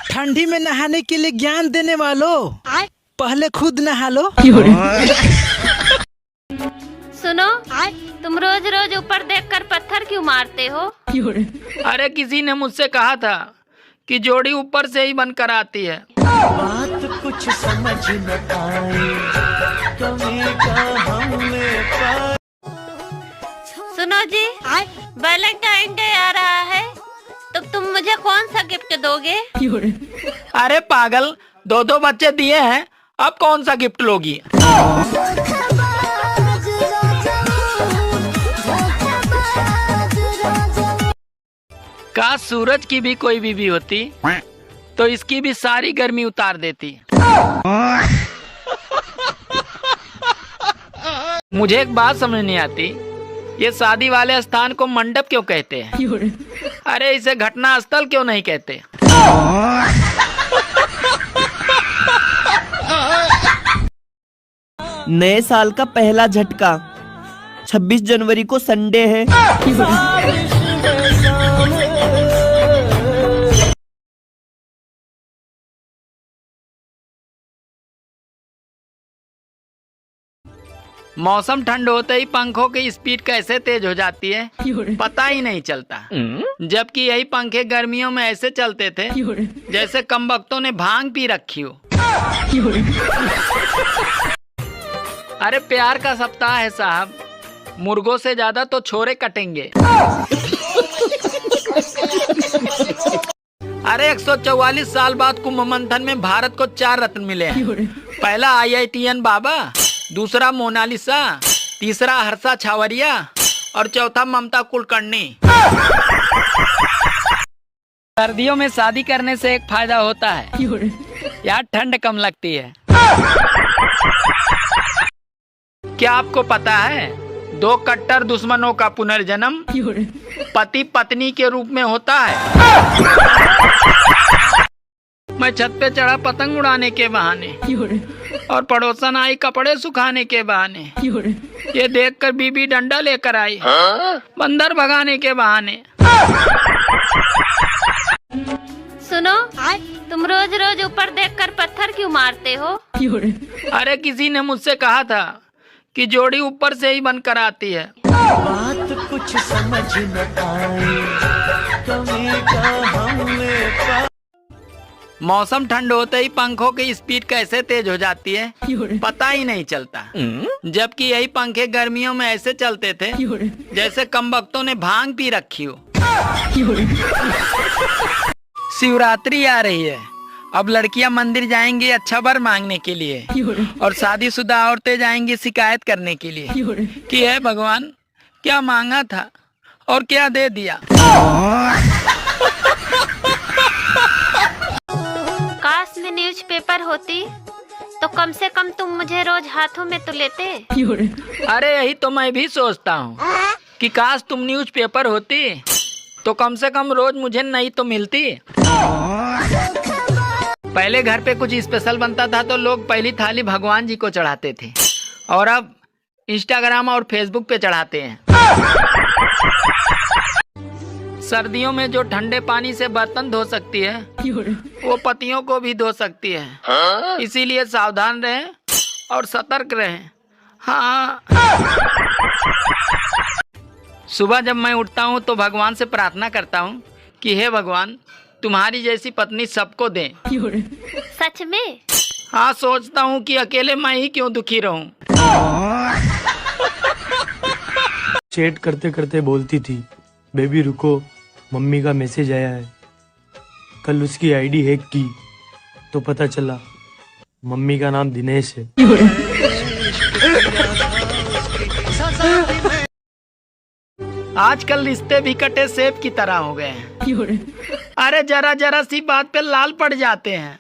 ठंडी में नहाने के लिए ज्ञान देने वालों, पहले खुद नहा लो। सुनो, तुम रोज रोज ऊपर देखकर पत्थर क्यों मारते हो? अरे किसी ने मुझसे कहा था कि जोड़ी ऊपर से ही बनकर आती है। बात कुछ समझ न आए, कमी का हमने सुनो जी, वैलेंटाइन डे आ रहा है, तो तुम मुझे कौन सा गिफ्ट दोगे? अरे पागल, दो दो बच्चे दिए हैं, अब कौन सा गिफ्ट लोगी? काश सूरज की भी कोई बीवी होती तो इसकी भी सारी गर्मी उतार देती। मुझे एक बात समझ नहीं आती, ये शादी वाले स्थान को मंडप क्यों कहते हैं? अरे इसे घटना स्थल क्यों नहीं कहते? नए साल का पहला झटका 26 जनवरी को संडे है। मौसम ठंड होते ही पंखों की स्पीड कैसे तेज हो जाती है पता ही नहीं चलता, जबकि यही पंखे गर्मियों में ऐसे चलते थे जैसे कमबख्तों ने भांग पी रखी हो। अरे प्यार का सप्ताह है साहब, मुर्गों से ज्यादा तो छोरे कटेंगे। अरे 144 साल बाद कुंभ मंथन में भारत को 4 रत्न मिले हैं। पहला IITN बाबा, दूसरा मोनालिसा, तीसरा हर्षा छावरिया और चौथा ममता कुलकर्णी। सर्दियों में शादी करने से एक फायदा होता है यार, ठंड कम लगती है। क्या आपको पता है 2 कट्टर दुश्मनों का पुनर्जन्म पति पत्नी के रूप में होता है? मैं छत पे चढ़ा पतंग उड़ाने के बहाने और पड़ोसन आई कपड़े सुखाने के बहाने, ये देखकर बीबी डंडा लेकर आई बंदर भगाने के बहाने। सुनो, तुम रोज रोज ऊपर देखकर पत्थर क्यों मारते हो? अरे किसी ने मुझसे कहा था कि जोड़ी ऊपर से ही बनकर आती है। बात कुछ समझ न आए, कमी का हमने मौसम ठंड होते ही पंखों की स्पीड कैसे तेज हो जाती है पता ही नहीं चलता, जबकि यही पंखे गर्मियों में ऐसे चलते थे जैसे कमबख्तों ने भांग पी रखी हो। शिवरात्रि आ रही है, अब लड़कियां मंदिर जाएंगी अच्छा वर मांगने के लिए और शादीशुदा औरतें जाएंगी शिकायत करने के लिए कि हे भगवान, क्या मांगा था और क्या दे दिया। काश में न्यूज़पेपर होती तो कम से कम तुम मुझे रोज हाथों में तो लेते। अरे यही तो मैं भी सोचता हूँ कि काश तुम न्यूज़पेपर होती तो कम से कम रोज मुझे नहीं तो मिलती। पहले घर पे कुछ स्पेशल बनता था तो लोग पहली थाली भगवान जी को चढ़ाते थे और अब इंस्टाग्राम और फेसबुक पे चढ़ाते हैं। सर्दियों में जो ठंडे पानी से बर्तन धो सकती है वो पतियों को भी धो सकती है, इसीलिए सावधान रहें और सतर्क रहें। हाँ, सुबह जब मैं उठता हूँ तो भगवान से प्रार्थना करता हूँ कि हे भगवान, तुम्हारी जैसी पत्नी सबको दें। सच में? हाँ, सोचता हूँ कि अकेले मैं ही क्यों दुखी रहूं। चैट करते करते बोलती थी, बेबी रुको, मम्मी का मैसेज आया है। कल उसकी आईडी हैक की तो पता चला मम्मी का नाम दिनेश है। आजकल रिश्ते भी कटे सेब की तरह हो गए हैं। अरे जरा जरा सी बात पे लाल पड़ जाते हैं।